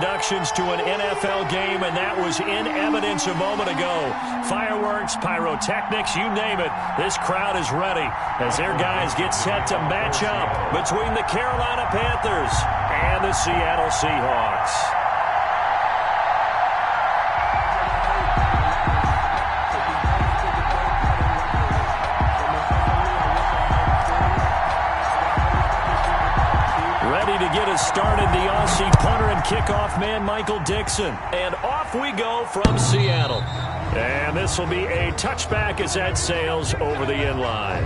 introductions to an NFL game, and that was in evidence a moment ago. Fireworks, pyrotechnics, you name it. This crowd is ready as their guys get set to match up between the Carolina Panthers and the Seattle Seahawks. Ready to get us started, the Aussie punter and kickoff man, Michael Dixon. And off we go from Seattle. And this will be a touchback as that sails over the end line.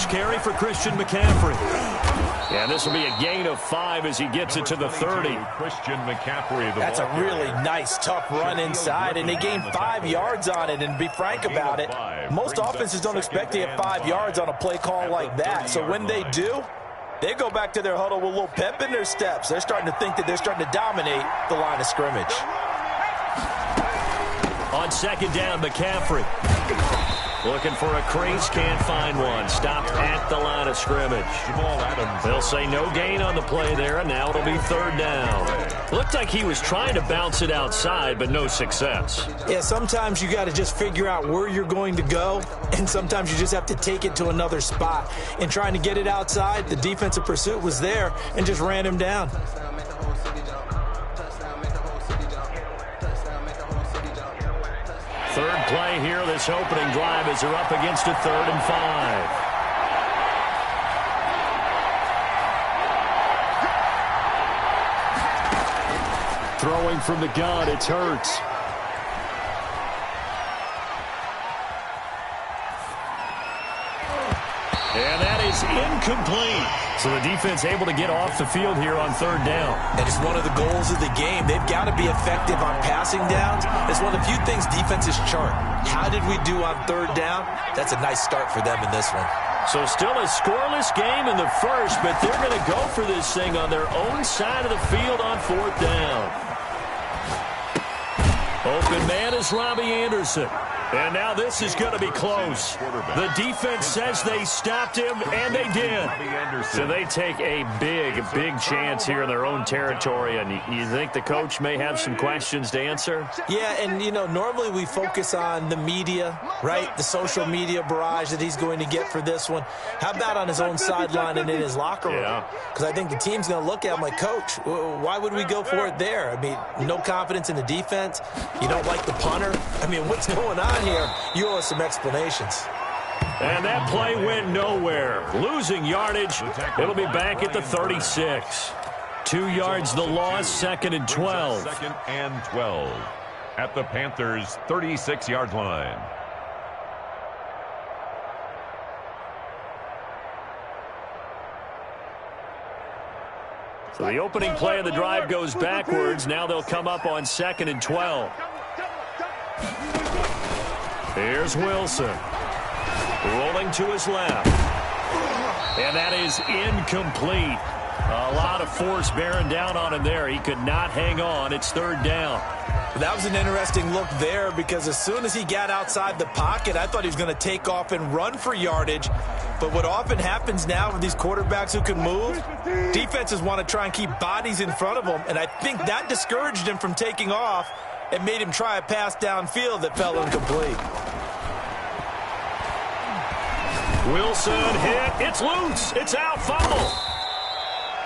Carry for Christian McCaffrey. And this will be a gain of 5 as he gets it to the 30. Christian McCaffrey. That's a really nice, tough run inside, and they gained 5 yards on it. And to be frank about it, most offenses don't expect to get 5 yards on a play call like that. So when they do, they go back to their huddle with a little pep in their steps. They're starting to think that they're starting to dominate the line of scrimmage. On second down, McCaffrey. Looking for a crease, can't find one. Stopped at the line of scrimmage. They'll say no gain on the play there, and now it'll be third down. Looked like he was trying to bounce it outside, but no success. Yeah, sometimes you got to just figure out where you're going to go, and sometimes you just have to take it to another spot. And trying to get it outside, the defensive pursuit was there and just ran him down. Third play here, this opening drive as they're up against a 3rd and 5. Throwing from the gun, it's Hurts. And that is incomplete. So the defense able to get off the field here on third down. And it's one of the goals of the game. They've got to be effective on passing downs. It's one of the few things defenses chart. How did we do on third down? That's a nice start for them in this one. So still a scoreless game in the first, but they're going to go for this thing on their own side of the field on fourth down. Open man is Robbie Anderson. And now this is going to be close. The defense says they stopped him, and they did. So they take a big chance here in their own territory. And you think the coach may have some questions to answer? Yeah, and, you know, normally we focus on the media, right? The social media barrage that he's going to get for this one. How about on his own sideline and in his locker room? Because I think the team's going to look at him like, Coach, why would we go for it there? I mean, no confidence in the defense. You don't like the punter. I mean, what's going on here? You owe us some explanations. And that play went nowhere. Losing yardage. It'll be back at the 36. 2 yards the loss, 2nd and 12. 2nd and 12 at the Panthers' 36-yard line. So the opening play of the drive goes backwards. Now they'll come up on 2nd and 12. Here's Wilson. Rolling to his left. And that is incomplete. A lot of force bearing down on him there. He could not hang on. It's third down. That was an interesting look there because as soon as he got outside the pocket, I thought he was going to take off and run for yardage. But what often happens now with these quarterbacks who can move, defenses want to try and keep bodies in front of them. And I think that discouraged him from taking off and made him try a pass downfield that fell incomplete. Wilson hit. It's loose. It's out. Fumble.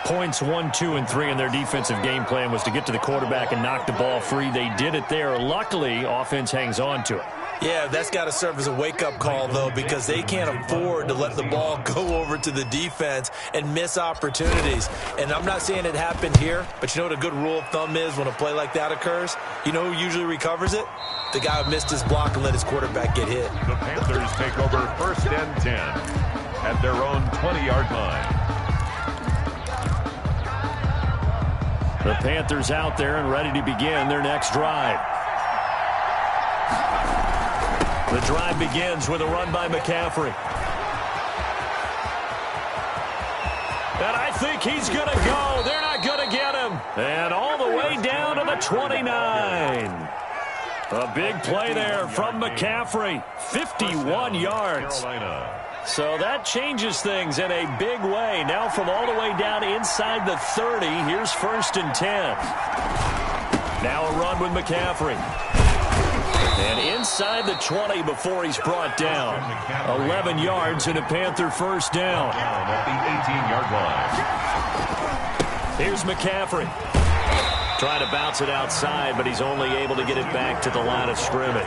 Points 1, 2, and 3 in their defensive game plan was to get to the quarterback and knock the ball free. They did it there. Luckily, offense hangs on to it. Yeah, that's got to serve as a wake-up call, though, because they can't afford to let the ball go over to the defense and miss opportunities. And I'm not saying it happened here, but you know what a good rule of thumb is when a play like that occurs? You know who usually recovers it? The guy who missed his block and let his quarterback get hit. The Panthers take over 1st and 10 at their own 20-yard line. The Panthers out there and ready to begin their next drive. The drive begins with a run by McCaffrey. And I think he's going to go. They're not going to get him. And all the way down to the 29. A big play there from McCaffrey. 51 yards. So that changes things in a big way. Now from all the way down inside the 30, here's 1st and 10. Now a run with McCaffrey. And inside the 20 before he's brought down. 11 yards and a Panther first down. At the 18-yard line. Here's McCaffrey. Trying to bounce it outside, but he's only able to get it back to the line of scrimmage.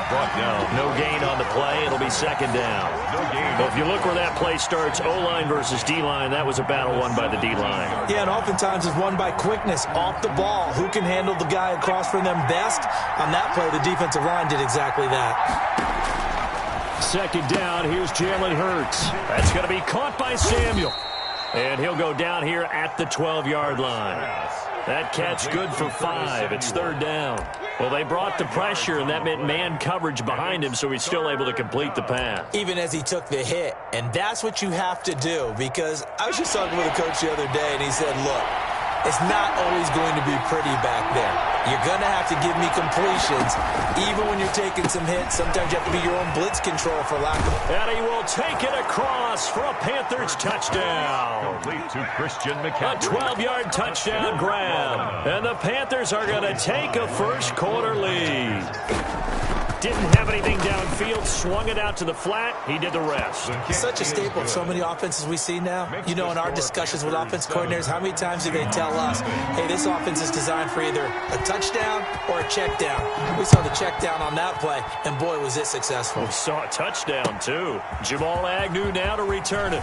Brought down. No gain on the play. It'll be 2nd down. No gain. But if you look where that play starts, O-line versus D-line, that was a battle won by the D-line. Yeah, and oftentimes it's won by quickness off the ball. Who can handle the guy across from them best? On that play, the defensive line did exactly that. 2nd down. Here's Jalen Hurts. That's going to be caught by Samuel. And he'll go down here at the 12-yard line. That catch good for 5. It's 3rd down. Well, they brought the pressure, and that meant man coverage behind him, so he's still able to complete the pass. Even as he took the hit. And that's what you have to do, because I was just talking with a coach the other day, and he said, look, it's not always going to be pretty back there. You're going to have to give me completions. Even when you're taking some hits, sometimes you have to be your own blitz control for lack of... And he will take it across for a Panthers touchdown. Complete to Christian McCaffrey. A 12-yard touchdown grab. And the Panthers are going to take a first quarter lead. Didn't have anything downfield, swung it out to the flat. He did the rest. Such a staple of so many offenses we see now. You know, in our discussions with offense coordinators, how many times do they tell us, hey, this offense is designed for either a touchdown or a check down? We saw the check down on that play, and boy, was it successful. We saw a touchdown, too. Jamal Agnew now to return it.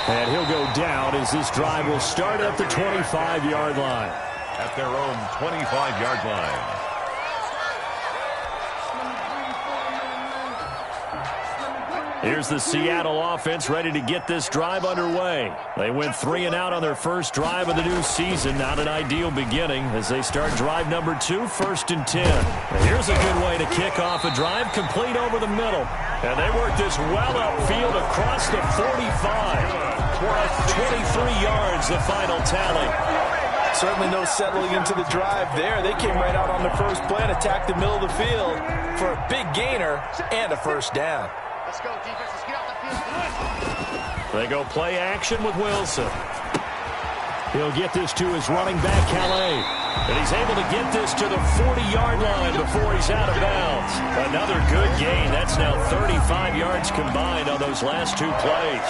And he'll go down as this drive will start at the 25-yard line. At their own 25-yard line. Here's the Seattle offense ready to get this drive underway. They went 3 and out on their first drive of the new season. Not an ideal beginning as they start drive number 2, 1st and 10. And here's a good way to kick off a drive, complete over the middle. And they work this well upfield across the 45. We're at 23 yards, the final tally. Certainly no settling into the drive there. They came right out on the first play and attacked the middle of the field for a big gainer and a first down. Let's go, defense. Let's get out the field. They go play action with Wilson. He'll get this to his running back, Calais. And he's able to get this to the 40-yard line before he's out of bounds. Another good gain. That's now 35 yards combined on those last 2 plays.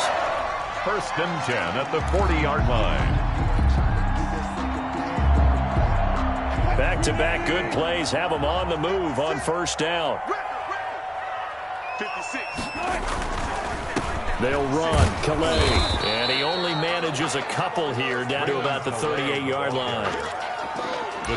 1st and 10 at the 40-yard line. Back-to-back good plays have them on the move on first down. 56. They'll run. Calais. And he only manages a couple here down to about the 38-yard line.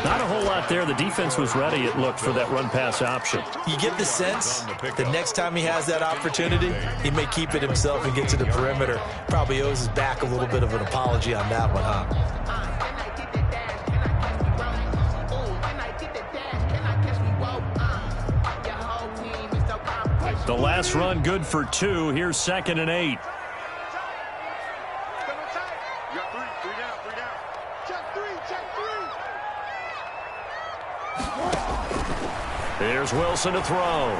Not a whole lot there. The defense was ready, it looked, for that run-pass option. You get the sense the next time he has that opportunity, he may keep it himself and get to the perimeter. Probably owes his back a little bit of an apology on that one, huh? The last run good for 2. Here's 2nd and 8. You got 3. 3 down. 3 down. Check 3. Check 3. Here's Wilson to throw.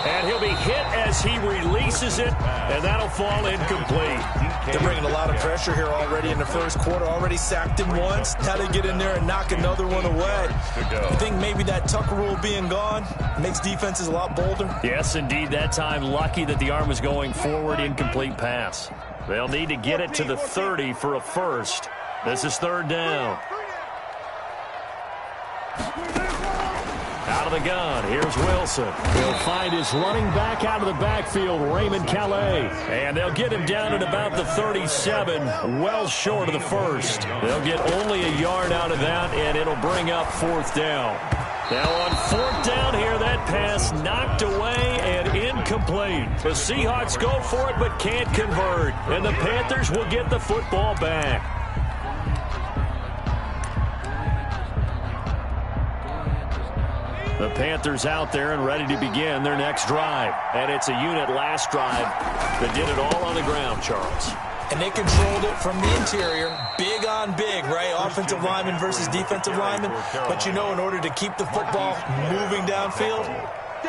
And he'll be hit as he releases it, and that'll fall incomplete. They're bringing a lot of pressure here already in the first quarter. Already sacked him once. Now they get in there and knock another one away. I think maybe that Tucker rule being gone makes defenses a lot bolder. Yes, indeed. That time, lucky that the arm was going forward. Incomplete pass. They'll need to get it to the 30 for a first. This is 3rd down. Out of the gun, here's Wilson. He'll find his running back out of the backfield, Raymond Calais. And they'll get him down at about the 37, well short of the first. They'll get only a yard out of that, and it'll bring up 4th down. Now on 4th down here, that pass knocked away and incomplete. The Seahawks go for it but can't convert, and the Panthers will get the football back. The Panthers out there and ready to begin their next drive. And it's a unit last drive that did it all on the ground, Charles. And they controlled it from the interior, big on big, right? Offensive lineman versus defensive lineman. But you know, in order to keep the football moving downfield,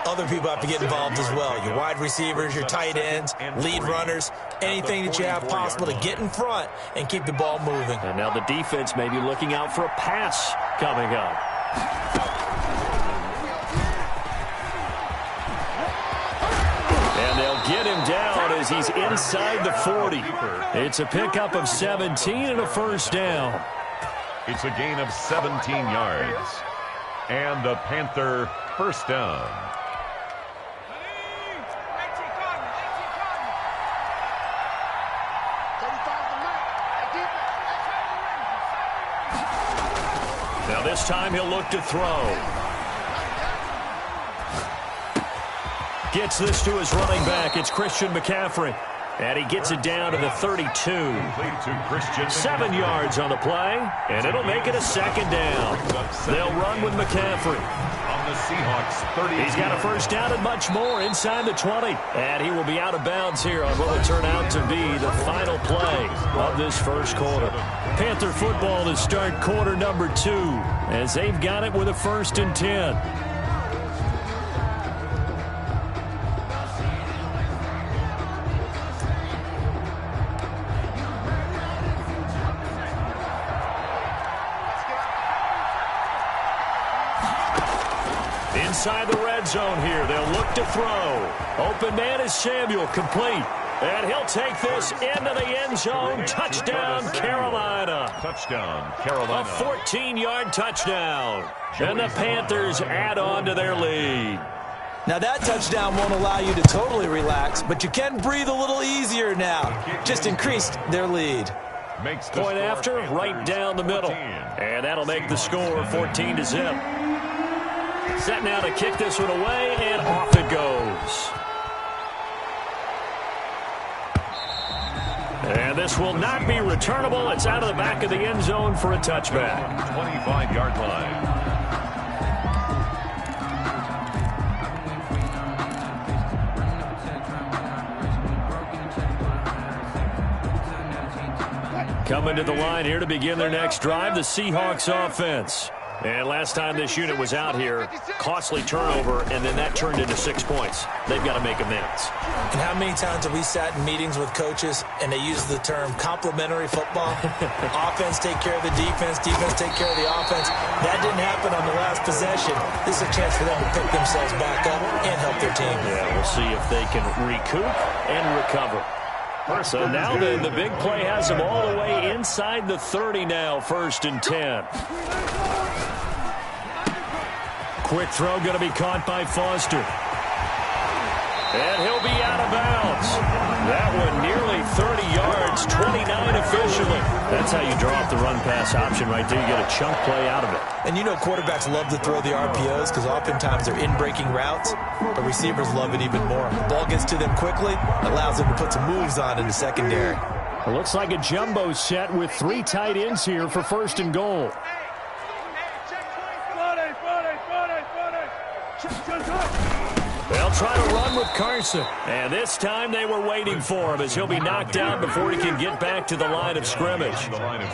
other people have to get involved as well. Your wide receivers, your tight ends, lead runners, anything that you have possible to get in front and keep the ball moving. And now the defense may be looking out for a pass coming up. And they'll get him down as he's inside the 40. It's a pickup of 17 and a first down. It's a gain of 17 yards. And the Panther first down. Now this time he'll look to throw. Gets this to his running back. It's Christian McCaffrey. And he gets it down to the 32. 7 yards on the play, and it'll make it a second down. They'll run with McCaffrey. On the Seahawks 30. He's got a first down and much more inside the 20. And he will be out of bounds here on what will turn out to be the final play of this first quarter. Panther football to start quarter number 2 as they've got it with a 1st and 10. Inside the red zone here. They'll look to throw. Open man is Samuel, complete. And he'll take this into the end zone. Touchdown, Carolina. Touchdown, Carolina. A 14-yard touchdown. And the Panthers add on to their lead. Now that touchdown won't allow you to totally relax, but you can breathe a little easier now. Just increased their lead. Point after, right down the middle. And that'll make the score 14-0. Set now to kick this one away, and off it goes. And this will not be returnable. It's out of the back of the end zone for a touchback. 25-yard line. Coming to the line here to begin their next drive, the Seahawks offense. And last time this unit was out here, costly turnover, and then that turned into 6 points. They've got to make amends. And how many times have we sat in meetings with coaches and they use the term complementary football? Offense take care of the defense, defense take care of the offense. That didn't happen on the last possession. This is a chance for them to pick themselves back up and help their team. Yeah, we'll see if they can recoup and recover. So now then, the big play has them all the way inside the 30 now, 1st and 10. Quick throw going to be caught by Foster. And he'll be out of bounds. That one nearly 30 yards, 29 officially. That's how you draw up the run-pass option right there. You get a chunk play out of it. And you know quarterbacks love to throw the RPOs because oftentimes they're in-breaking routes, but receivers love it even more. The ball gets to them quickly, allows them to put some moves on in the secondary. It looks like a jumbo set with 3 tight ends here for 1st and goal. They'll try to run with Carson. And this time they were waiting for him as he'll be knocked out before he can get back to the line of scrimmage.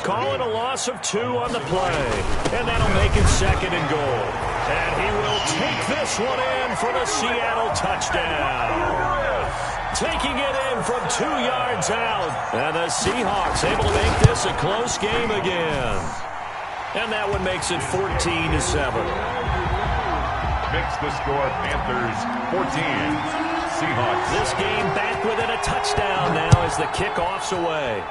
Calling a loss of 2 on the play. And that'll make it 2nd and goal. And he will take this one in for the Seattle touchdown. Taking it in from 2 yards out. And the Seahawks able to make this a close game again. And that one makes it 14-7. Makes the score Panthers 14. Seahawks. This game back within a touchdown now as the kickoff's away.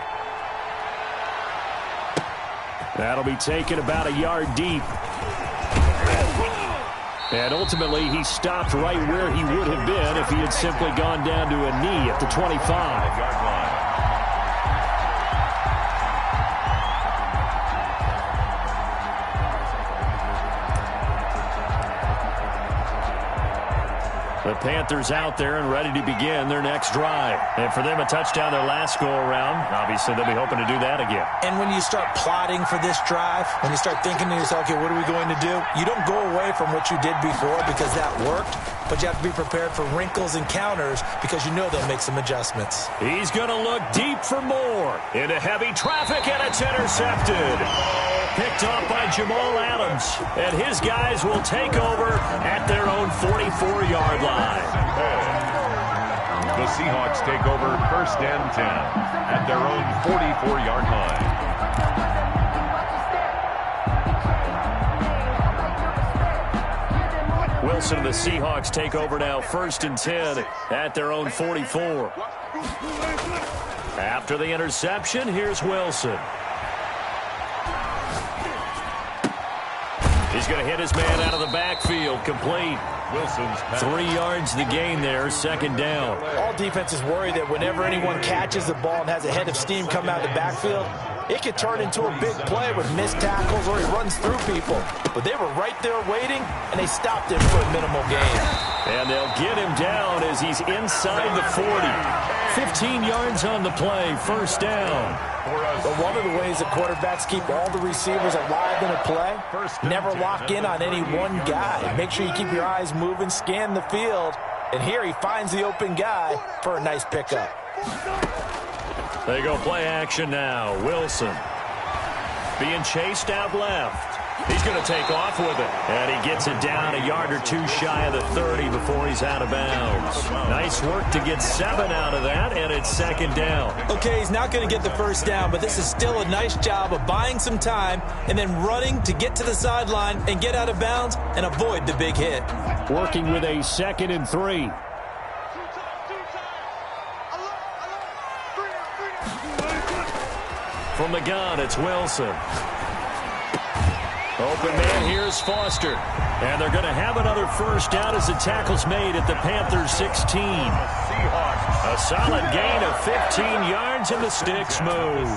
That'll be taken about a yard deep. And ultimately he stopped right where he would have been if he had simply gone down to a knee at the 25. The Panthers out there and ready to begin their next drive. And for them, a touchdown their last go-around. Obviously, they'll be hoping to do that again. And when you start plotting for this drive, when you start thinking to yourself, okay, what are we going to do? You don't go away from what you did before because that worked, but you have to be prepared for wrinkles and counters because you know they'll make some adjustments. He's going to look deep for more. Into heavy traffic, and it's intercepted. Picked off by Jamal Adams. And his guys will take over at their own 44-yard line. The Seahawks take over 1st and 10 at their own 44-yard line. Wilson and the Seahawks take over now 1st and 10 at their own 44. After the interception, here's Wilson. He's going to hit his man out of the backfield. Complete. Wilson's pass. 3 yards the gain there, 2nd down. All defenses worry that whenever anyone catches the ball and has a head of steam come out of the backfield, it could turn into a big play with missed tackles or he runs through people. But they were right there waiting, and they stopped him for a minimal gain. And they'll get him down as he's inside the 40. 15 yards on the play, 1st down. But one of the ways the quarterbacks keep all the receivers alive in a play, never lock in on any one guy. Make sure you keep your eyes moving, scan the field, and here he finds the open guy for a nice pickup. They go play action now. Wilson being chased out left. He's going to take off with it. And he gets it down a yard or two shy of the 30 before he's out of bounds. Nice work to get 7 out of that, and it's 2nd down. Okay, he's not going to get the 1st down, but this is still a nice job of buying some time and then running to get to the sideline and get out of bounds and avoid the big hit. Working with a 2nd and 3. From the gun, it's Wilson. Open man, here's Foster. And they're going to have another 1st down as the tackle's made at the Panthers 16. A solid gain of 15 yards and the sticks move.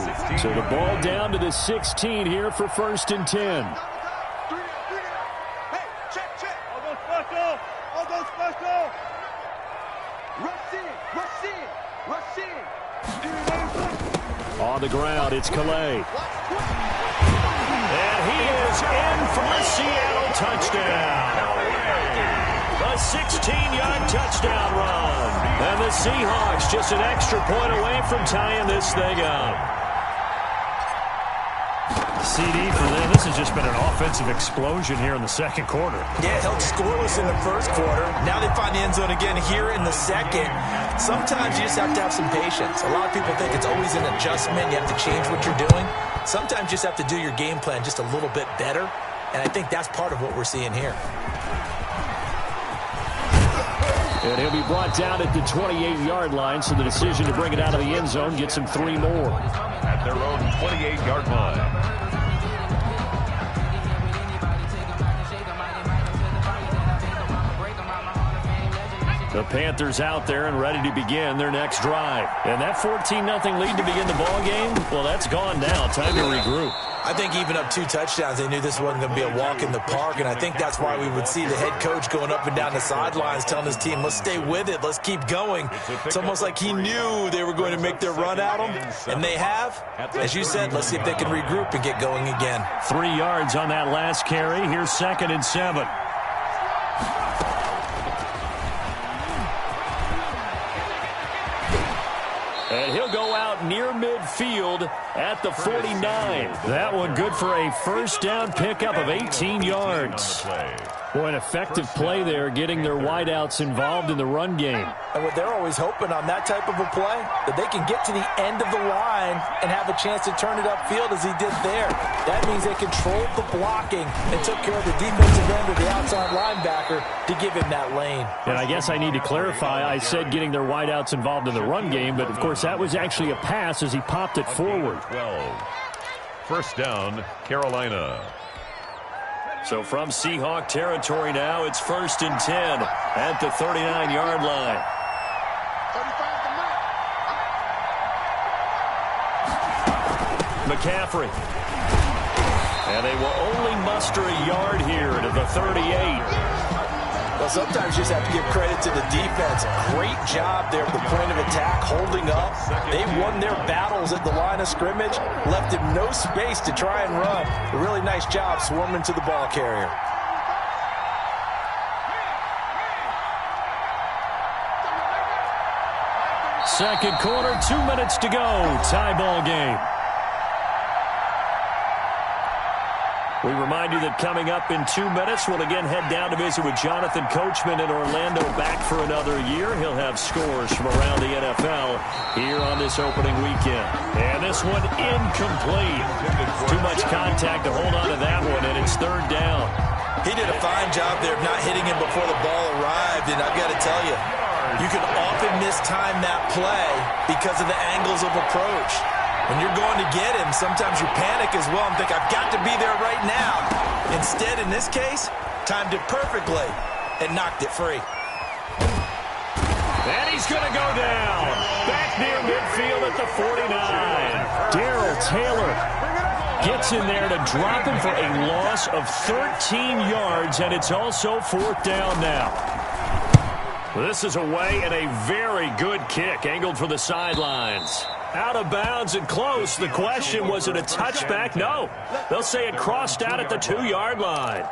So the ball down to the 16 here for 1st and 10. Hey, check. All those special. Rush in. On the ground, it's Calais. And he is in for a Seattle touchdown. A 16-yard touchdown run. And the Seahawks just an extra point away from tying this thing up. CD for them. This has just been an offensive explosion here in the 2nd quarter. Yeah, held scoreless in the 1st quarter. Now they find the end zone again here in the 2nd. Sometimes you just have to have some patience. A lot of people think it's always an adjustment. You have to change what you're doing. Sometimes you just have to do your game plan just a little bit better. And I think that's part of what we're seeing here. And he'll be brought down at the 28-yard line, so the decision to bring it out of the end zone gets him 3 more. At their own 28-yard line. The Panthers out there and ready to begin their next drive. And that 14-0 lead to begin the ball game, well, that's gone now. Time to regroup. I think even up 2 touchdowns, they knew this wasn't going to be a walk in the park, and I think that's why we would see the head coach going up and down the sidelines telling his team, let's stay with it, let's keep going. It's almost like he knew they were going to make their run at him, and they have. As you said, let's see if they can regroup and get going again. 3 yards on that last carry. Here's 2nd and 7. And he'll go out near midfield at the 49. That one good for a 1st down pickup of 18 yards. Boy, an effective play there, getting their wideouts involved in the run game. And what they're always hoping on that type of a play, that they can get to the end of the line and have a chance to turn it upfield as he did there. That means they controlled the blocking and took care of the defensive end of the outside linebacker to give him that lane. And I guess I need to clarify, I said getting their wideouts involved in the run game, but of course that was actually a pass as he popped it forward. 12. 1st down, Carolina. So from Seahawk territory now, it's 1st and 10 at the 39-yard line. 35 McCaffrey. And they will only muster a yard here to the 38. Well, Well, sometimes you just have to give credit to the defense. Great job there at the point of attack, holding up. They won their battles at the line of scrimmage, left him no space to try and run. A really nice job swarming to the ball carrier. Second quarter, 2 minutes to go. Tie ball game. We remind you that coming up in 2 minutes, we'll again head down to visit with Jonathan Coachman in Orlando, back for another year. He'll have scores from around the NFL here on this opening weekend. And this one incomplete. Too much contact to hold on to that one, and it's third down. He did a fine job there of not hitting him before the ball arrived, and I've got to tell you, you can often mistime that play because of the angles of approach. When you're going to get him, sometimes you panic as well and think, I've got to be there right now. Instead, in this case, timed it perfectly and knocked it free. And he's going to go down. Back near midfield at the 49. Darrell Taylor gets in there to drop him for a loss of 13 yards, and it's also fourth down now. This is away and a very good kick, angled for the sidelines. Out of bounds and close. The question, was it a touchback? No. They'll say it crossed out at the 2-yard line.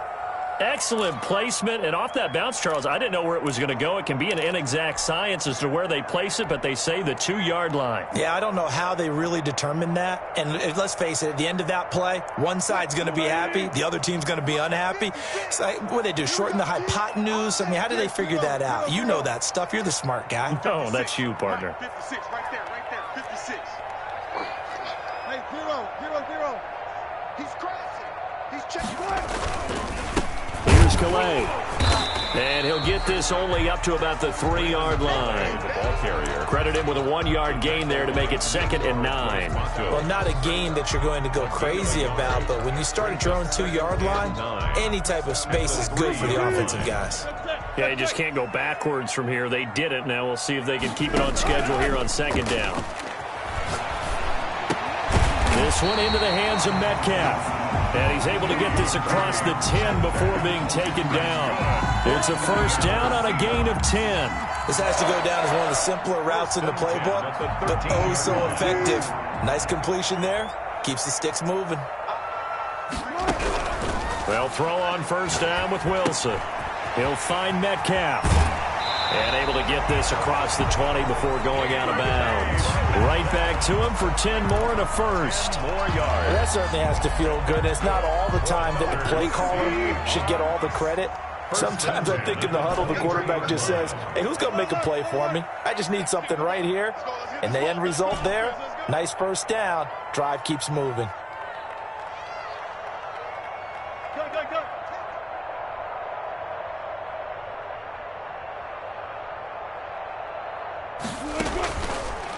Excellent placement, and off that bounce, Charles, I didn't know where it was going to go. It can be an inexact science as to where they place it, but they say the 2-yard line. Yeah, I don't know how they really determined that. And let's face it, at the end of that play, one side's going to be happy, the other team's going to be unhappy. It's like, what do they do, shorten the hypotenuse? I mean, how do they figure that out? You know that stuff. You're the smart guy. No, that's you, partner. 56, right there, 56. Hey, 0. He's crashing. He's checking. Here's Calais. And he'll get this only up to about the 3-yard line. Credit him with a 1-yard gain there to make it 2nd and 9. Well, not a gain that you're going to go crazy about, but when you start at your own 2-yard line, any type of space is good for the offensive guys. Yeah, you just can't go backwards from here. They did it. Now we'll see if they can keep it on schedule here on 2nd down. This one into the hands of Metcalf. And he's able to get this across the 10 before being taken down. It's a first down on a gain of 10. This has to go down as one of the simpler routes in the playbook, but oh so effective. Nice completion there. Keeps the sticks moving. They'll throw on first down with Wilson. He'll find Metcalf. And able to get this across the 20 before going out of bounds. Right back to him for 10 more and a first. More yards. That certainly has to feel good. It's not all the time that the play caller should get all the credit. Sometimes I think in the huddle, the quarterback just says, hey, who's going to make a play for me? I just need something right here. And the end result there, nice first down. Drive keeps moving.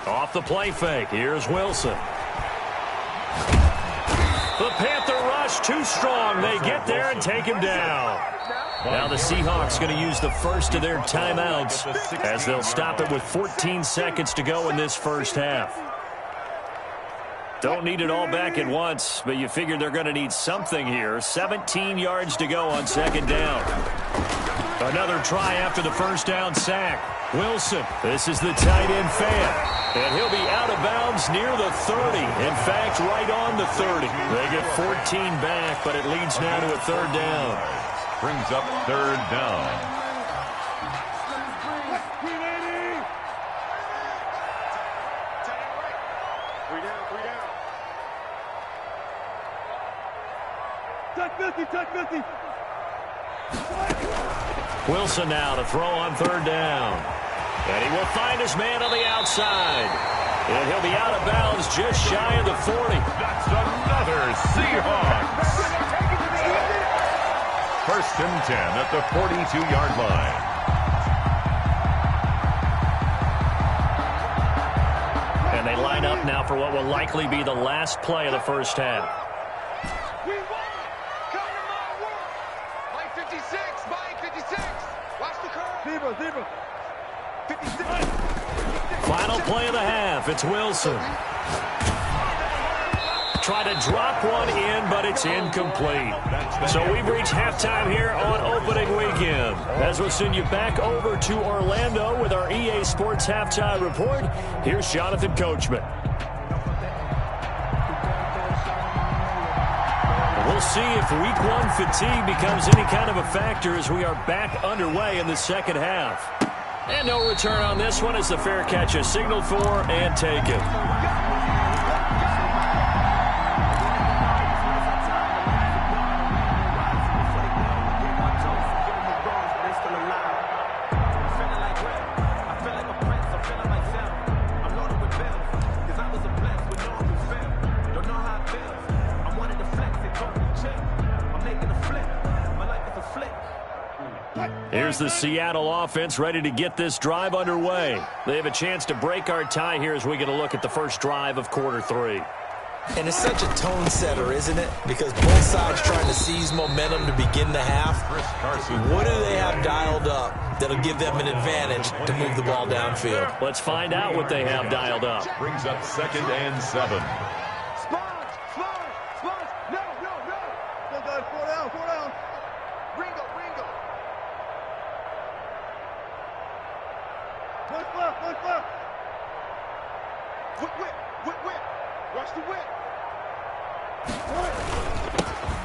Off the play fake, here's Wilson. The Panther rush too strong. They get there and take him down. Now the Seahawks going to use the first of their timeouts as they'll stop it with 14 seconds to go in this first half. Don't need it all back at once, but you figure they're going to need something here. 17 yards to go on 2nd down. Another try after the first down sack. Wilson, this is the tight end fan. And he'll be out of bounds near the 30. In fact, right on the 30. They get 14 back, but it leads now to a 3rd down. Brings up 3rd down. Touch 50. Wilson now to throw on 3rd down. And he will find his man on the outside. And he'll be out of bounds just shy of the 40. That's another Seahawks. 1st and 10 at the 42-yard line. And they line up now for what will likely be the last play of the first half. We won! Come to my world! Mike 56! Watch the curve! Zebra! 56! Final play of the half. It's Wilson. try to drop one in, but it's incomplete. So we've reached halftime here on opening weekend. As we'll send you back over to Orlando with our EA Sports Halftime Report, here's Jonathan Coachman. We'll see if week one fatigue becomes any kind of a factor as we are back underway in the second half. And no return on this one as the fair catch is signaled for and taken. Here's the Seattle offense ready to get this drive underway. They have a chance to break our tie here as we get a look at the first drive of quarter three. And it's such a tone setter, isn't it? Because both sides trying to seize momentum to begin the half. What do they have dialed up that'll give them an advantage to move the ball downfield? Let's find out what they have dialed up. Brings up 2nd and 7.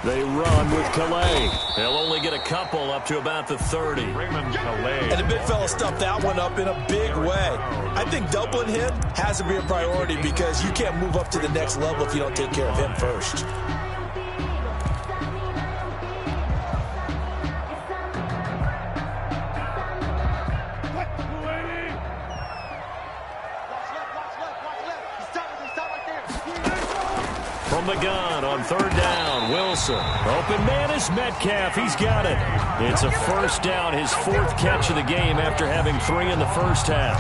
They run with Calais. They'll only get a couple up to about the 30. Raymond Calais. And the big fella stuffed that one up in a big way. I think doubling him has to be a priority because you can't move up to the next level if you don't take care of him first. From the gun on 3rd down, Wilson. Open man is Metcalf. He's got it. It's a first down, his 4th catch of the game after having 3 in the first half.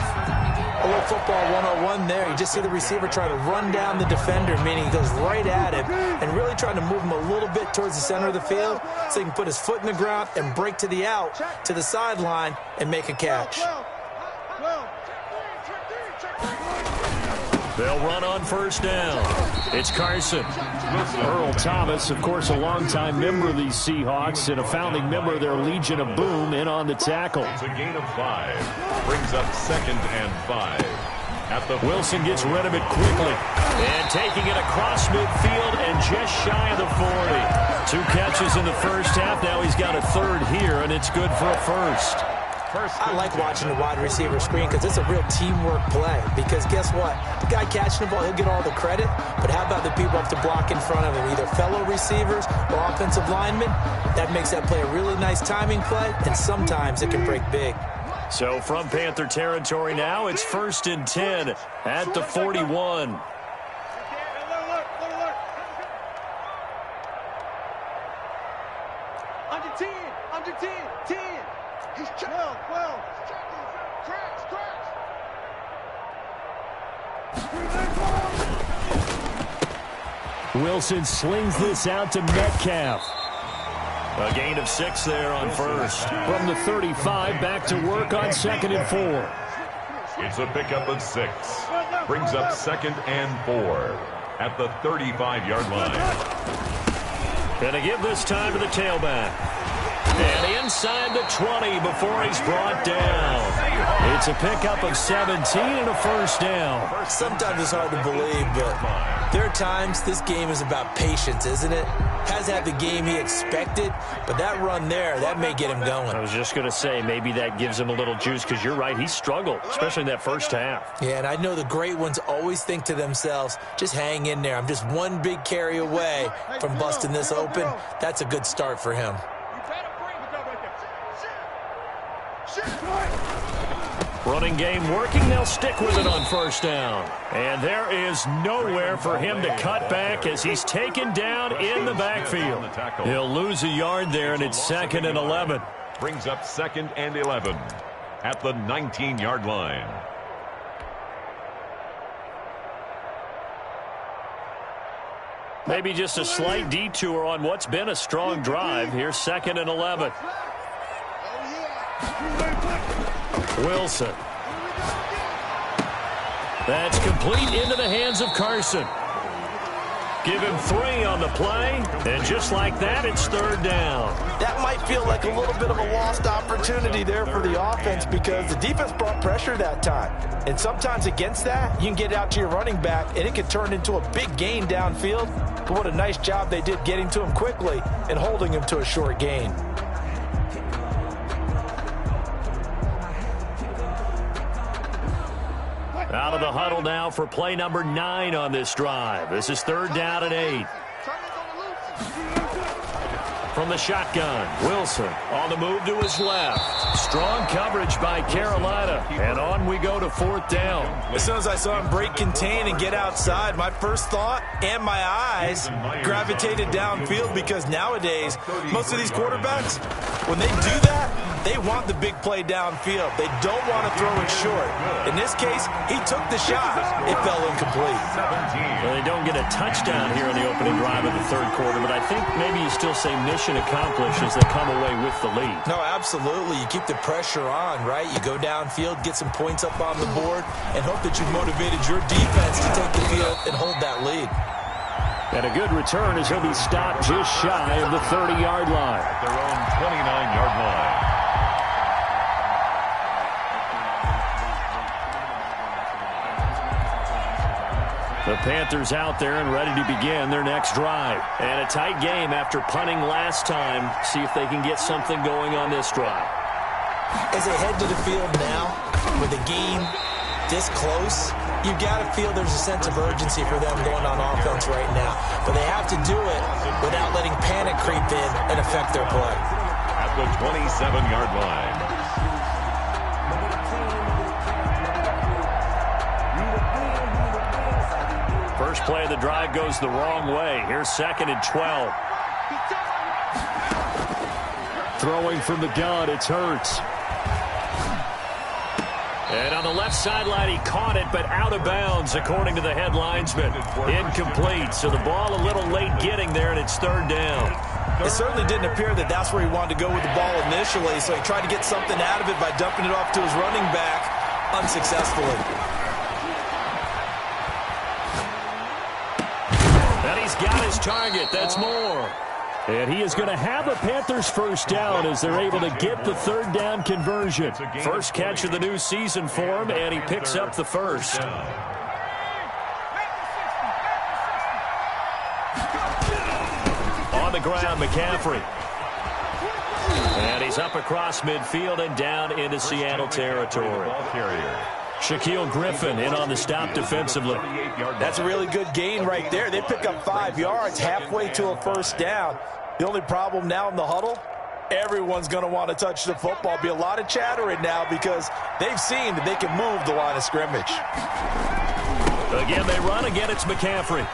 A little football 101 there. You just see the receiver try to run down the defender, meaning he goes right at him and really trying to move him a little bit towards the center of the field so he can put his foot in the ground and break to the out, to the sideline, and make a catch. They'll run on 1st down. It's Carson. Earl Thomas, of course, a longtime member of these Seahawks and a founding member of their Legion of Boom in on the tackle. It's a gain of 5. Brings up 2nd and 5. Wilson gets rid of it quickly. And taking it across midfield and just shy of the 40. 2 catches in the first half. Now he's got a 3rd here, and it's good for a first. I like watching the wide receiver screen because it's a real teamwork play. Because guess what? The guy catching the ball, he'll get all the credit. But how about the people up to block in front of him, either fellow receivers or offensive linemen? That makes that play a really nice timing play, and sometimes it can break big. So from Panther territory now, it's 1st and 10 at the 41. Under 10. He's 12. Wilson slings this out to Metcalf. A gain of 6 there on 1st. From the 35, back to work on 2nd and 4. It's a pickup of 6. Brings up 2nd and 4 at the 35-yard line. Gonna give this time to the tailback. And inside the 20 before he's brought down. It's a pickup of 17 and a first down. Sometimes it's hard to believe, but there are times this game is about patience, isn't it? Hasn't had the game he expected, but that run there, that may get him going. I was just going to say, maybe that gives him a little juice because you're right, he struggled, especially in that first half. Yeah, and I know the great ones always think to themselves, just hang in there. I'm just one big carry away from busting this open. That's a good start for him. Running game working. They'll stick with it on first down. And there is nowhere for him to cut back as he's taken down in the backfield. He'll lose a yard there, and it's 2nd and 11. Brings up 2nd and 11 at the 19-yard line. Maybe just a slight detour on what's been a strong drive. Here's 2nd and 11. Wilson. That's complete into the hands of Carson. Give him 3 on the play, and just like that, it's 3rd down. That might feel like a little bit of a lost opportunity there for the offense because the defense brought pressure that time. And sometimes against that, you can get out to your running back, and it can turn into a big gain downfield. But what a nice job they did getting to him quickly and holding him to a short gain. Out of the huddle now for play number 9 on this drive. This is 3rd down and 8. From the shotgun, Wilson on the move to his left. Strong coverage by Carolina. And on we go to 4th down. As soon as I saw him break contain and get outside, my first thought and my eyes gravitated downfield because nowadays, most of these quarterbacks, when they do that, they want the big play downfield. They don't want to throw it short. In this case, he took the shot. It fell incomplete. Well, they don't get a touchdown here in the opening drive of the 3rd quarter, but I think maybe you still say mission accomplished as they come away with the lead. No, absolutely. You keep the pressure on, right? You go downfield, get some points up on the board, and hope that you've motivated your defense to take the field and hold that lead. And a good return as he'll be stopped just shy of the 30-yard line. At their own 29-yard line. The Panthers out there and ready to begin their next drive. And a tight game after punting last time. See if they can get something going on this drive. As they head to the field now, with a game this close, you've got to feel there's a sense of urgency for them going on offense right now. But they have to do it without letting panic creep in and affect their play. At the 27-yard line. First play of the drive goes the wrong way. Here's 2nd and 12. Throwing from the gun, it's Hurts. And on the left sideline, he caught it, but out of bounds, according to the head linesman. Incomplete, so the ball a little late getting there, and it's 3rd down. It certainly didn't appear that that's where he wanted to go with the ball initially, so he tried to get something out of it by dumping it off to his running back unsuccessfully. And he's got his target. That's more. And he is going to have a Panthers first down as they're able to get the 3rd down conversion. First catch of the new season for him, and he picks up the first. On the ground, McCaffrey. And he's up across midfield and down into Seattle territory. Shaquille Griffin in on the stop defensively. That's a really good gain right there. They pick up 5 yards halfway to a first down. The only problem now in the huddle, everyone's going to want to touch the football. Be a lot of chattering now because they've seen that they can move the line of scrimmage. Again, they run. Again, it's McCaffrey.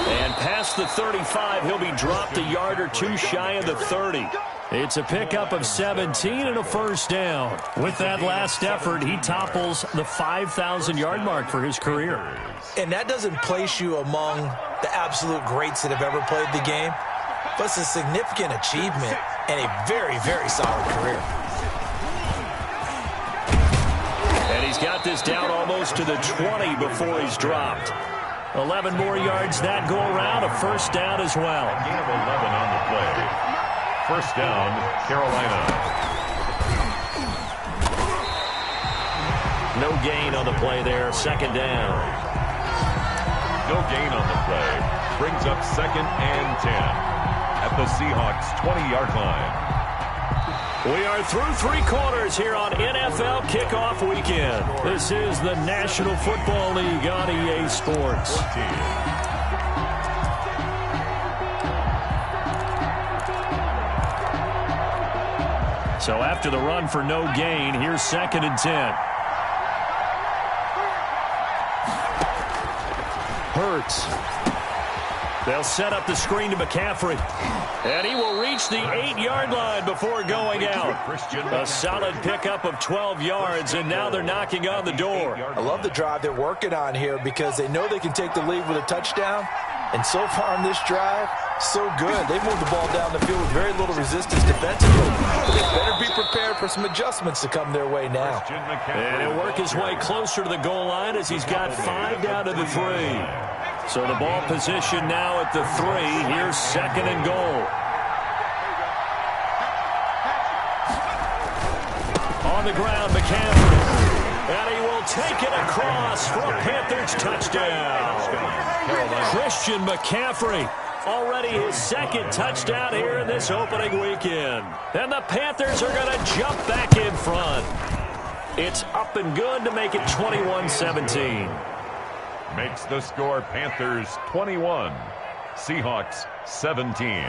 And past the 35, he'll be dropped a yard or two shy of the 30. It's a pickup of 17 and a first down. With that last effort, he topples the 5,000-yard mark for his career. And that doesn't place you among the absolute greats that have ever played the game, but it's a significant achievement and a very, very solid career. And he's got this down almost to the 20 before he's dropped. 11 more yards that go around, a first down as well. A gain of 11 on the play. First down, Carolina. No gain on the play there, 2nd down. No gain on the play. Brings up 2nd and 10 at the Seahawks 20-yard line. We are through 3 quarters here on NFL Kickoff Weekend. This is the National Football League on EA Sports. 14. So after the run for no gain, here's 2nd and 10. Hurts. They'll set up the screen to McCaffrey. And he will reach the 8-yard line before going out. A solid pickup of 12 yards, and now they're knocking on the door. I love the drive they're working on here because they know they can take the lead with a touchdown. And so far on this drive, so good. They moved the ball down the field with very little resistance defensively. But they better be prepared for some adjustments to come their way now. And he'll work his way closer to the goal line as he's got 5 down to the 3. So the ball position now at the 3. Here's 2nd and goal. On the ground, McCaffrey. And he will take it across for a Panthers touchdown. Christian McCaffrey, already his 2nd touchdown here in this opening weekend. And the Panthers are going to jump back in front. It's up and good to make it 21-17. Makes the score Panthers 21, Seahawks 17.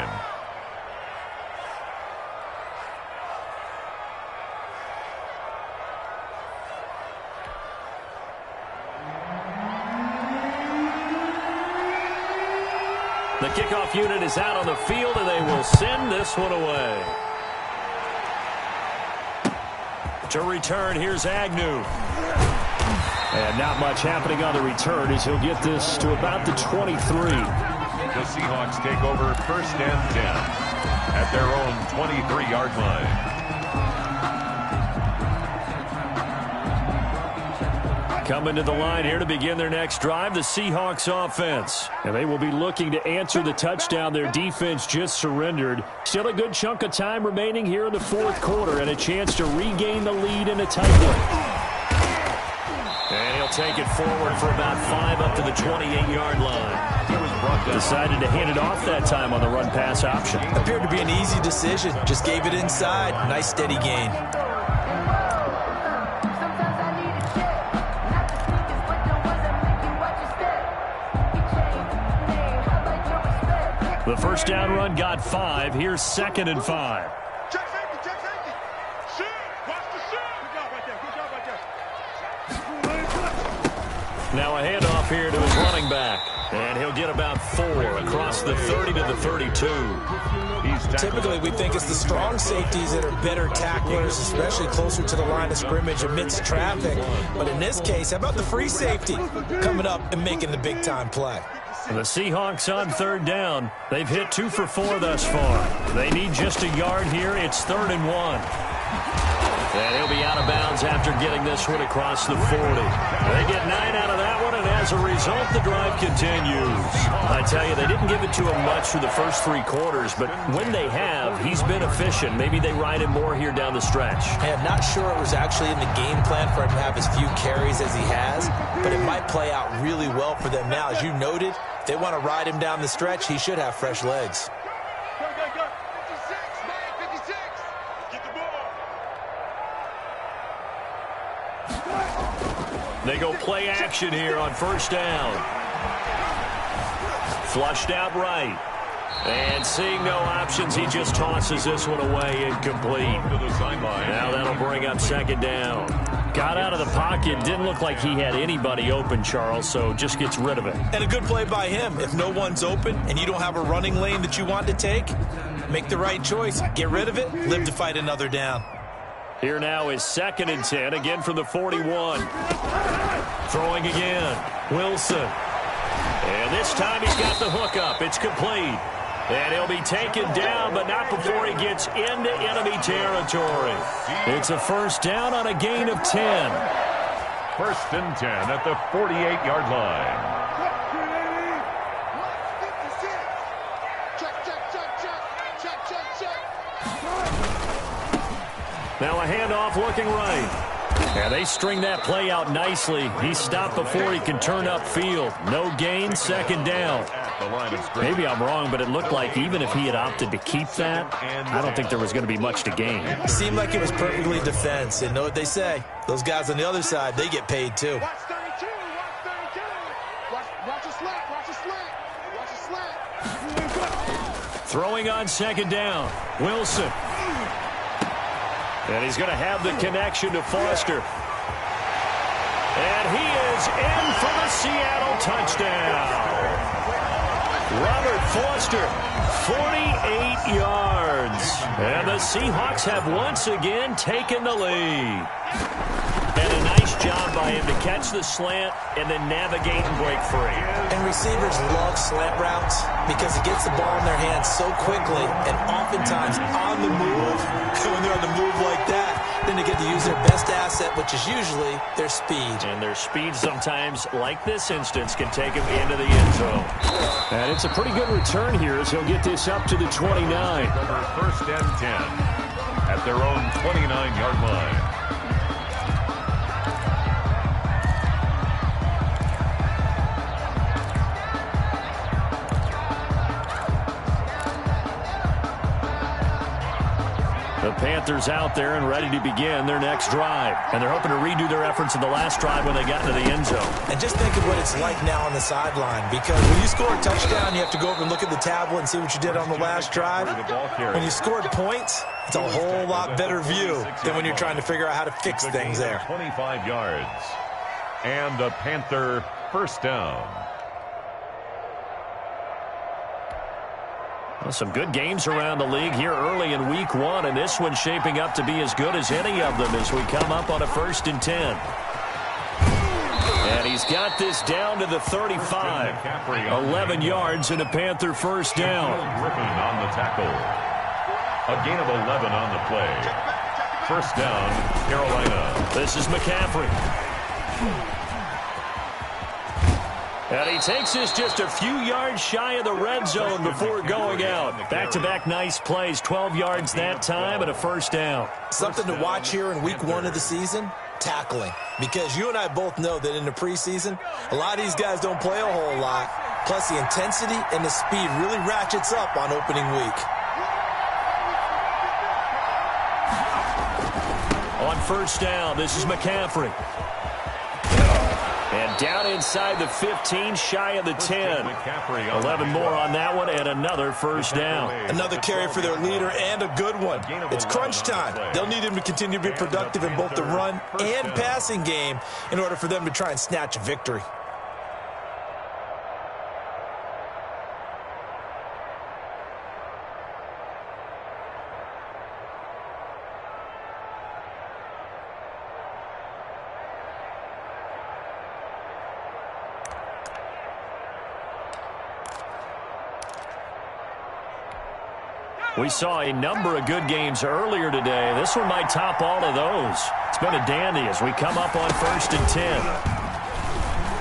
The kickoff unit is out on the field, and they will send this one away. To return, here's Agnew. And not much happening on the return as he'll get this to about the 23. The Seahawks take over 1st and 10 at their own 23-yard line. Coming to the line here to begin their next drive, the Seahawks offense. And they will be looking to answer the touchdown their defense just surrendered. Still a good chunk of time remaining here in the 4th quarter and a chance to regain the lead in a tight one. And he'll take it forward for about 5 up to the 28-yard line. Decided to hand it off that time on the run-pass option. Appeared to be an easy decision. Just gave it inside. Nice steady gain. The first down run got 5. Here's 2nd and 5. Check safety, check safety. Shoot, watch the shoot. Good job right there, good job right there. Now a handoff here to his running back. And he'll get about 4 across the 30 to the 32. Typically, we think it's the strong safeties that are better tacklers, especially closer to the line of scrimmage amidst traffic. But in this case, how about the free safety coming up and making the big-time play? And the Seahawks on 3rd down. They've hit 2 for 4 thus far. They need just a yard here. It's 3rd and 1. And he'll be out of bounds after getting this one across the 40. They get 9 out of that one, and as a result, the drive continues. I tell you, they didn't give it to him much through the first 3 quarters, but when they have, he's been efficient. Maybe they ride him more here down the stretch. Hey, I'm not sure it was actually in the game plan for him to have as few carries as he has, but it might play out really well for them now. As you noted, if they want to ride him down the stretch, he should have fresh legs. Go. 56, man, 56. Get the ball. They go play action here on 1st down. Flushed out right. And seeing no options, he just tosses this one away incomplete. Now that'll bring up 2nd down. Got out of the pocket. Didn't look like he had anybody open, Charles, so just gets rid of it. And a good play by him. If no one's open and you don't have a running lane that you want to take, make the right choice. Get rid of it. Live to fight another down. Here now is 2nd and 10, again from the 41. Throwing again. Wilson. And this time he's got the hook up. It's complete. And he'll be taken down, but not before he gets into enemy territory. It's a 1st down on a gain of 10. 1st and 10 at the 48-yard line. Now a handoff looking right. And they string that play out nicely. He stopped before he can turn upfield. No gain, 2nd down. Maybe I'm wrong, but it looked like even if he had opted to keep that, I don't think there was going to be much to gain. It seemed like it was perfectly defense. And know what they say? Those guys on the other side, they get paid too. Watch 32, watch 32. Watch a slant, watch a slant. Watch a slant. Throwing on 2nd down. Wilson. And he's going to have the connection to Foster. And he is in for the Seattle touchdown. Robert Foster, 48 yards. And the Seahawks have once again taken the lead. And a nice job by him to catch the slant and then navigate and break free. And receivers love slant routes because it gets the ball in their hands so quickly and oftentimes on the move. When they're on the move like that, then they get to use their best asset, which is usually their speed. And their speed sometimes, like this instance, can take them into the end zone. And it's a pretty good return here as he'll get this up to the 29. First and 10 at their own 29-yard line. The Panthers out there and ready to begin their next drive. And they're hoping to redo their efforts in the last drive when they got into the end zone. And just think of what it's like now on the sideline, because when you score a touchdown, you have to go over and look at the tablet and see what you did on the last drive. When you scored points, it's a whole lot better view than when you're trying to figure out how to fix things there. 25 yards. And a Panther first down. Well, some good games around the league here early in week 1, and this one's shaping up to be as good as any of them as we come up on a 1st and 10. And he's got this down to the 35. 11 yards and a Panther first down. Griffin on the tackle. A gain of 11 on the play. First down, Carolina. This is McCaffrey. And he takes this just a few yards shy of the red zone before going out. Back-to-back nice plays, 12 yards that time and a first down. Something to watch here in week 1 of the season, tackling. Because you and I both know that in the preseason, a lot of these guys don't play a whole lot. Plus the intensity and the speed really ratchets up on opening week. On first down, this is McCaffrey. And down inside the 15, shy of the 10. 11 more on that one and another first down. Another carry for their leader and a good one. It's crunch time. They'll need him to continue to be productive in both the run and passing game in order for them to try and snatch a victory. We saw a number of good games earlier today. This one might top all of those. It's been a dandy as we come up on 1st and 10.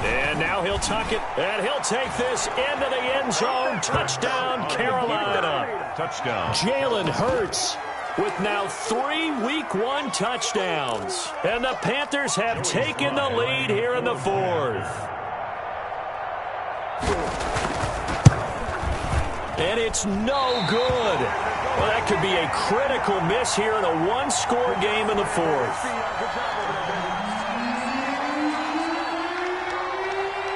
And now he'll tuck it, and he'll take this into the end zone. Touchdown, Carolina. Touchdown. Jalen Hurts with now 3 week 1 touchdowns. And the Panthers have taken the lead here in the 4th. And it's no good. Well, that could be a critical miss here in a 1-score game in the 4th.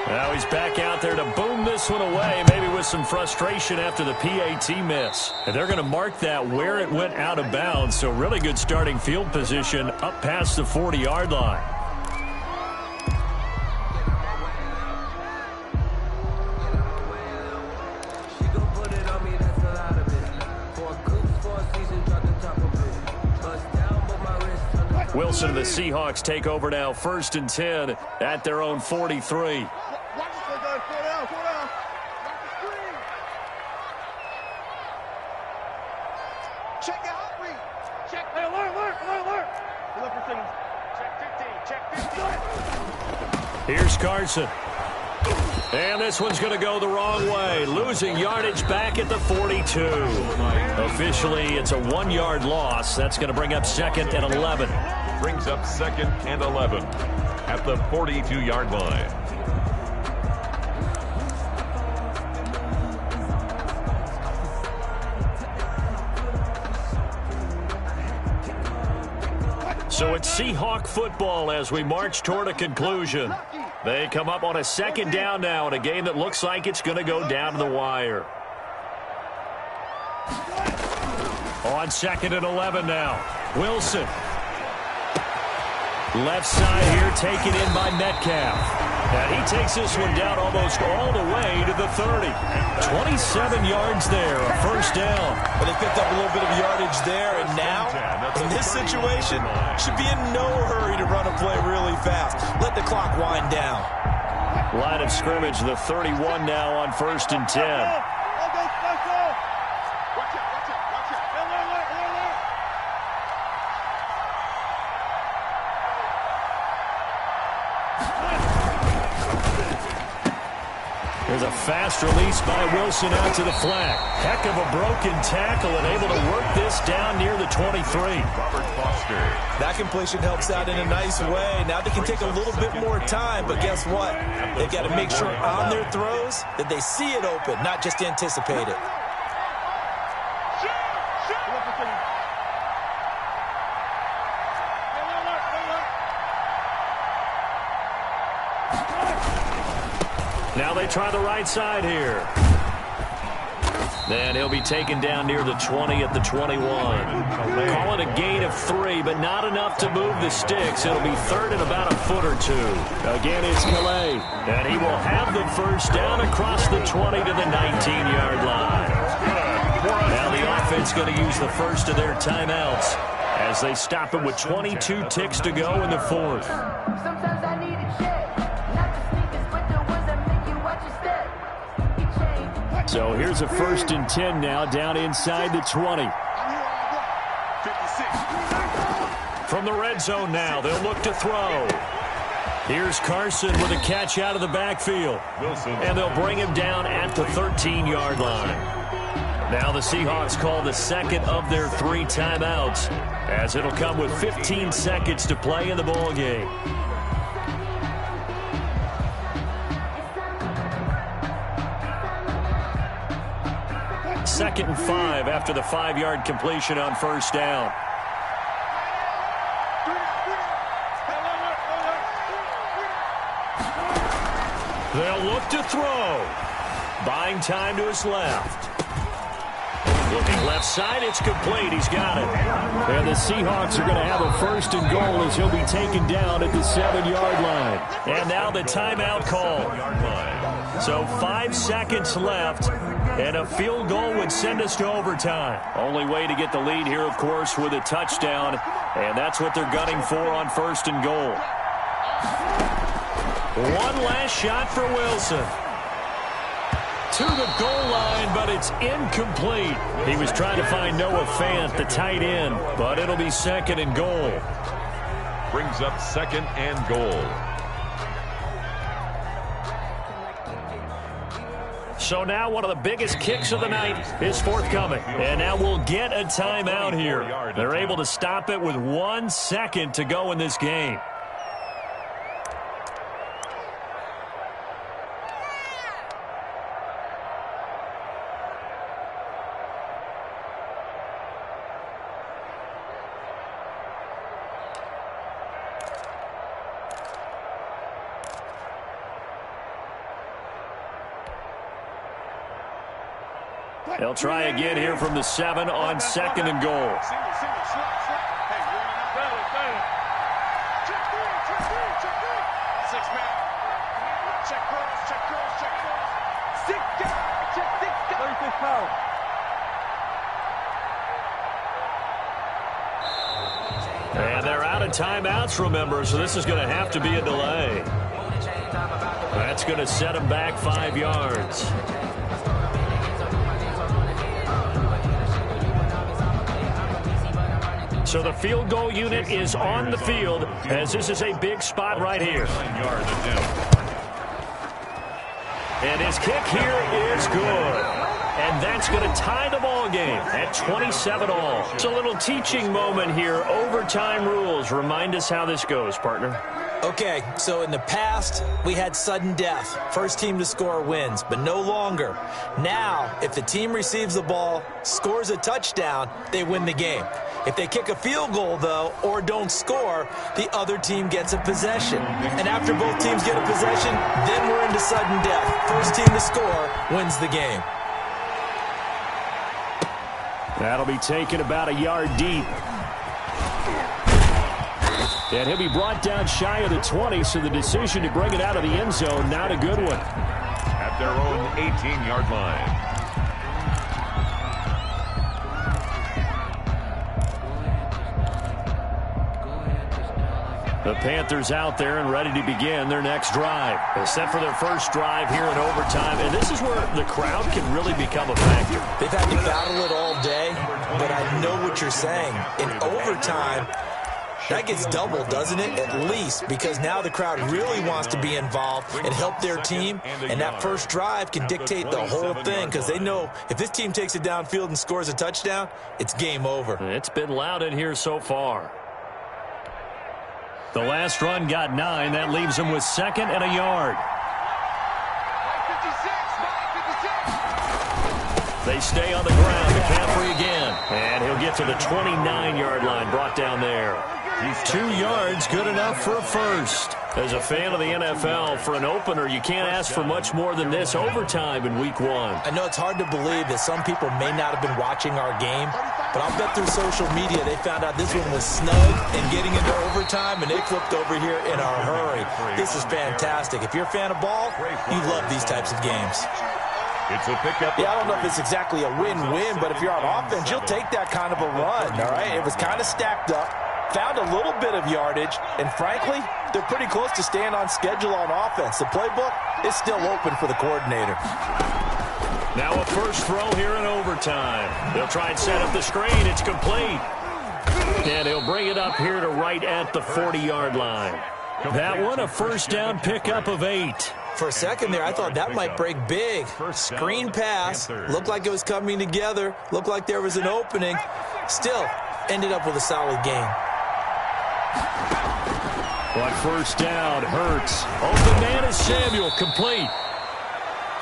Now he's back out there to boom this one away, maybe with some frustration after the PAT miss. And they're going to mark that where it went out of bounds, so really good starting field position up past the 40-yard line. Wilson and the Seahawks take over now, 1st and 10 at their own 43. Check out read. Check. Hey, alert. Look for things. Check 15. Check 15. Here's Carson. And this one's going to go the wrong way. Losing yardage back at the 42. Officially, it's a 1-yard loss. That's going to bring up 2nd and 11. Brings up 2nd and 11 at the 42-yard line. So it's Seahawk football as we march toward a conclusion. They come up on a 2nd down now in a game that looks like it's going to go down to the wire. On 2nd and 11 now. Wilson. Left side here taken in by Metcalf. And he takes this one down almost all the way to the 30. 27 yards there, a first down. Well, they picked up a little bit of yardage there, and now, in this situation, should be in no hurry to run a play really fast. Let the clock wind down. Line of scrimmage, the 31 now on 1st and 10. There's a fast release by Wilson out to the flat. Heck of a broken tackle and able to work this down near the 23. That completion helps out in a nice way. Now they can take a little bit more time, but guess what? They've got to make sure on their throws that they see it open, not just anticipate it. Now they try the right side here. Then he'll be taken down near the 20 at the 21. Call it a gain of 3, but not enough to move the sticks. It'll be third and about a foot or two. Again, it's Calais. And he will have the first down across the 20 to the 19-yard line. Now the offense going to use the first of their timeouts as they stop him with 22 ticks to go in the fourth. So here's a 1st and 10 now down inside the 20. From the red zone now, they'll look to throw. Here's Carson with a catch out of the backfield. And they'll bring him down at the 13-yard line. Now the Seahawks call the second of their 3 timeouts, as it'll come with 15 seconds to play in the ball game. 2nd and 5 after the 5-yard completion on 1st down. They'll look to throw. Buying time to his left. Looking left side, it's complete. He's got it. And the Seahawks are going to have a 1st and goal as he'll be taken down at the 7-yard line. And now the timeout call. So 5 seconds left, and a field goal would send us to overtime. Only way to get the lead here, of course, with a touchdown, and that's what they're gunning for on 1st and goal. One last shot for Wilson. To the goal line, but it's incomplete. He was trying to find Noah Fant, the tight end, but it'll be 2nd and goal. Brings up 2nd and goal. So now one of the biggest kicks of the night is forthcoming. And now we'll get a timeout here. They're able to stop it with 1 second to go in this game. They'll try again here from the 7 on 2nd and goal. And they're out of timeouts, remember, so this is going to have to be a delay. That's going to set them back 5 yards. So the field goal unit is on the field, as this is a big spot right here. And his kick here is good. And that's going to tie the ball game at 27-all. It's a little teaching moment here. Overtime rules. Remind us how this goes, partner. Okay, so in the past, we had sudden death. First team to score wins, but no longer. Now, if the team receives the ball, scores a touchdown, they win the game. If they kick a field goal, though, or don't score, the other team gets a possession. And after both teams get a possession, then we're into sudden death. First team to score wins the game. That'll be taken about a yard deep. And he'll be brought down shy of the 20, so the decision to bring it out of the end zone, not a good one. At their own 18-yard line. The Panthers out there and ready to begin their next drive. They set for their first drive here in overtime, and this is where the crowd can really become a factor. They've had to battle it all day, but I know what you're saying. In overtime, that gets doubled, doesn't it? At least, because now the crowd really wants to be involved and help their team, and that first drive can dictate the whole thing because they know if this team takes it downfield and scores a touchdown, it's game over. It's been loud in here so far. The last run got 9. That leaves them with 2nd and a yard. They stay on the ground. McCaffrey again. And he'll get to the 29-yard line, brought down there. 2 yards, good enough for a first. As a fan of the NFL, for an opener, you can't ask for much more than this overtime in Week 1. I know it's hard to believe that some people may not have been watching our game, but I'll bet through social media they found out this one was snug and getting into overtime, and they flipped over here in a hurry. This is fantastic. If you're a fan of ball, you love these types of games. It's a pickup. Yeah, I don't know if it's exactly a win-win, but if you're on offense, you'll take that kind of a run, all right? It was kind of stacked up. Found a little bit of yardage, and frankly, they're pretty close to staying on schedule on offense. The playbook is still open for the coordinator. Now a first throw here in overtime. They'll try and set up the screen. It's complete. And he'll bring it up here to right at the 40-yard line. That one, a first down pickup of 8. For a second there, I thought that might break big. Screen pass. Looked like it was coming together. Looked like there was an opening. Still, ended up with a solid game. But first down, Hurts. Open man is Samuel, complete.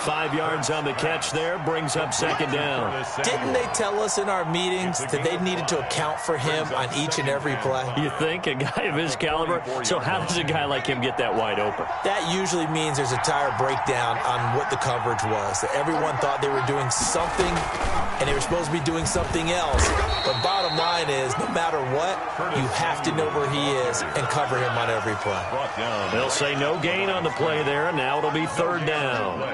5 yards on the catch there, brings up 2nd down. Didn't they tell us in our meetings that they needed to account for him on each and every play? You think, a guy of his caliber? So how does a guy like him get that wide open? That usually means there's a tire breakdown on what the coverage was. That everyone thought they were doing something, and they were supposed to be doing something else. But bottom line is, no matter what, you have to know where he is and cover him on every play. They'll say no gain on the play there, and now it'll be 3rd down.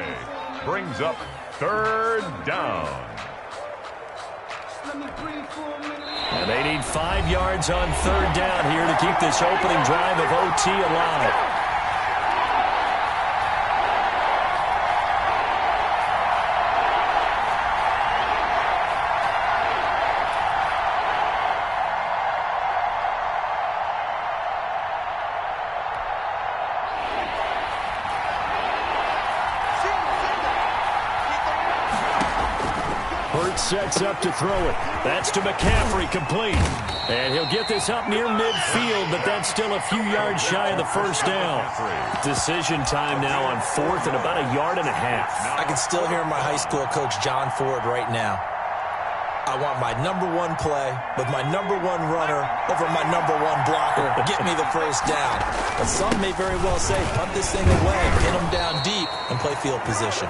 Brings up 3rd down. And they need 5 yards on 3rd down here to keep this opening drive of OT alive. Sets up to throw it. That's to McCaffrey, complete. And he'll get this up near midfield, but that's still a few yards shy of the first down. Decision time now on 4th and about 1.5 yards. I can still hear my high school coach, John Ford, right now. I want my #1 play with my #1 runner over my #1 blocker. Get me the first down. But some may very well say, punt this thing away, pin him down deep, and play field position.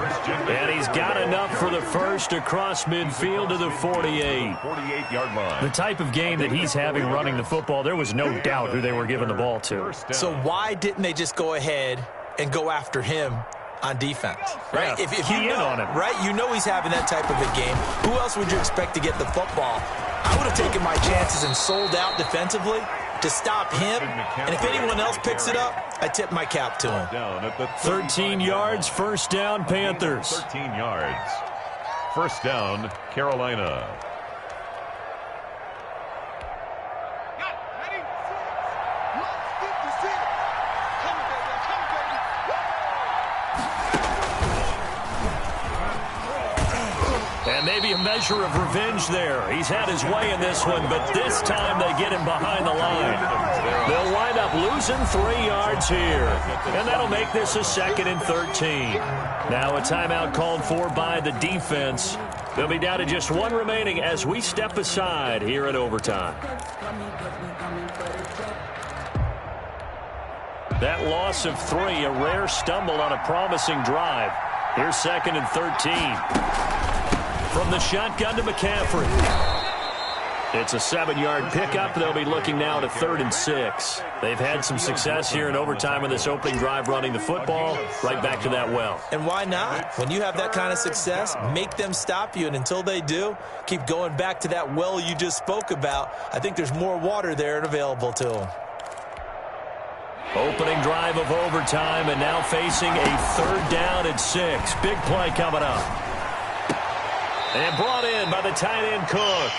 And he's got enough for the first across midfield to the 48. 48-yard line. The type of game that he's having running the football, there was no doubt who they were giving the ball to. So why didn't they just go ahead and go after him on defense, right? Yeah, if you know, on him. right, you know he's having that type of a game. Who else would you expect to get the football? I would have taken my chances and sold out defensively to stop him, and if anyone else picks it up, I tip my cap to him. 13 yards, first down, Panthers. 13 yards. First down, Carolina. And maybe a measure of revenge there. He's had his way in this one, but this time they get him behind the line. They'll wind up losing 3 yards here. And that'll make this a 2nd and 13. Now a timeout called for by the defense. They'll be down to just 1 remaining as we step aside here in overtime. That loss of 3, a rare stumble on a promising drive. Here's 2nd and 13. From the shotgun to McCaffrey. It's a 7-yard pickup. They'll be looking now to 3rd and 6. They've had some success here in overtime in this opening drive running the football. Right back to that well. And why not? When you have that kind of success, make them stop you. And until they do, keep going back to that well you just spoke about. I think there's more water there and available to them. Opening drive of overtime, and now facing a 3rd down and 6. Big play coming up. And brought in by the tight end Cook.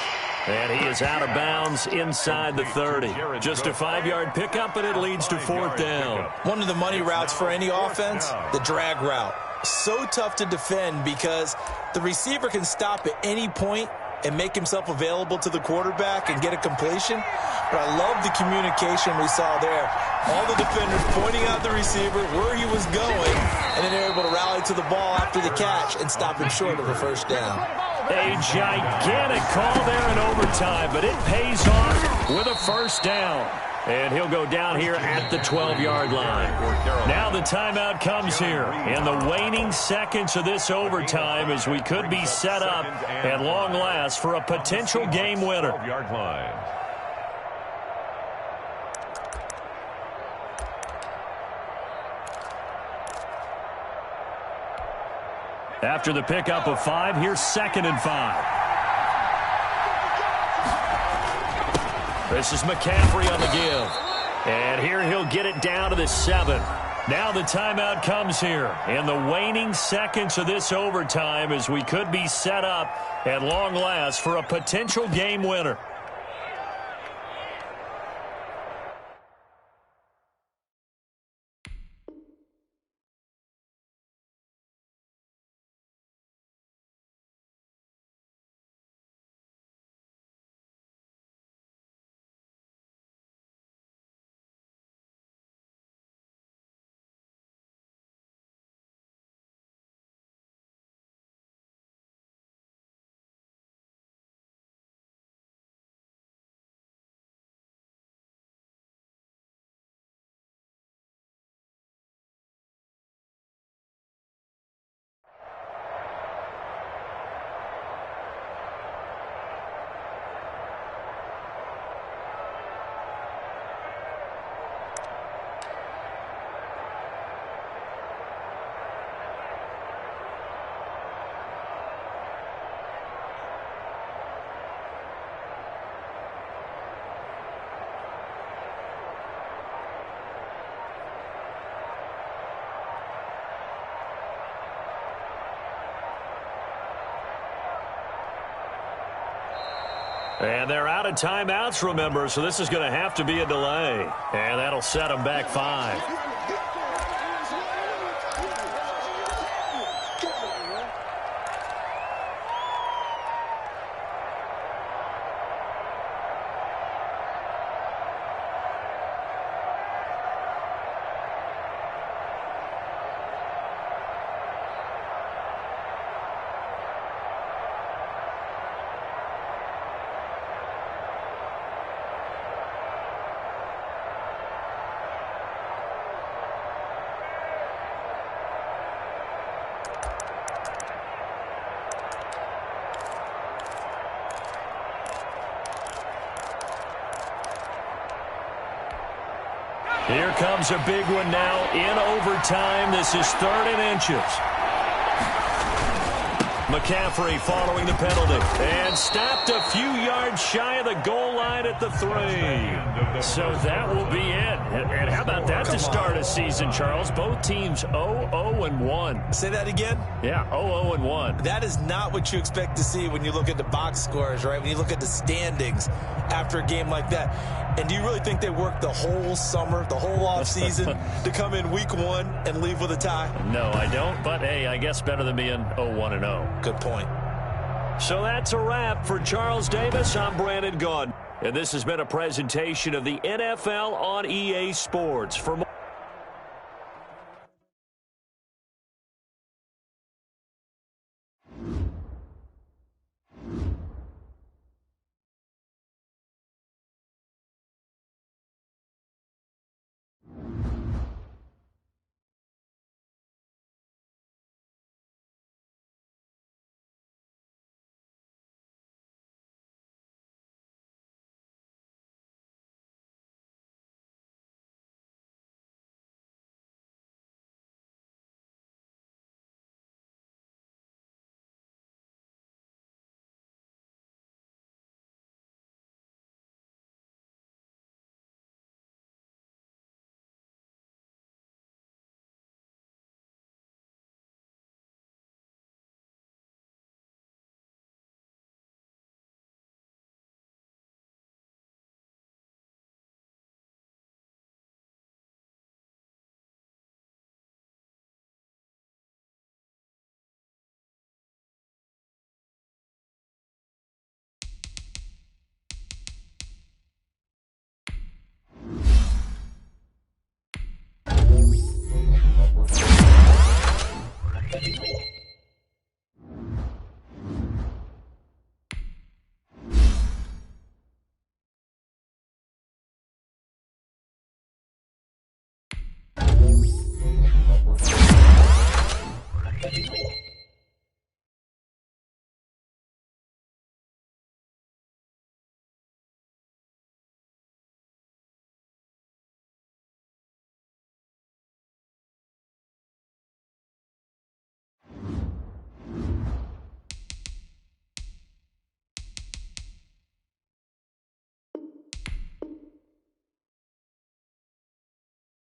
And he is out of bounds inside the 30. Just a 5-yard pickup, and it leads to 4th down. One of the money routes for any offense, the drag route. So tough to defend because the receiver can stop at any point and make himself available to the quarterback and get a completion. But I love the communication we saw there. All the defenders pointing out the receiver, where he was going, and then they're able to rally to the ball after the catch and stop him short of a 1st down. A gigantic call there in overtime, but it pays off with a 1st down. And he'll go down here at the 12-yard line. Now the timeout comes here in the waning seconds of this overtime as we could be set up at long last for a potential game winner. After the pickup of 5, here's 2nd and 5. This is McCaffrey on the give. And here he'll get it down to the 7. Now the timeout comes here in the waning seconds of this overtime as we could be set up at long last for a potential game winner. And they're out of timeouts, remember, so this is going to have to be a delay. And that'll set them back 5. Here comes a big one now in overtime. This is 3rd and inches. McCaffrey following the penalty and stopped a few yards shy of the goal line at the 3. So that will be it. And how about that to start a season, Charles? Both teams 0-0-1. Say that again? Yeah, 0-0-1. That is not what you expect to see when you look at the box scores, right? When you look at the standings after a game like that. And do you really think they worked the whole summer, the whole offseason to come in week 1 and leave with a tie? No, I don't. But, hey, I guess better than being 0-1-0. Good point. So that's a wrap for Charles Davis. I'm Brandon Gaudin. And this has been a presentation of the NFL on EA Sports. For more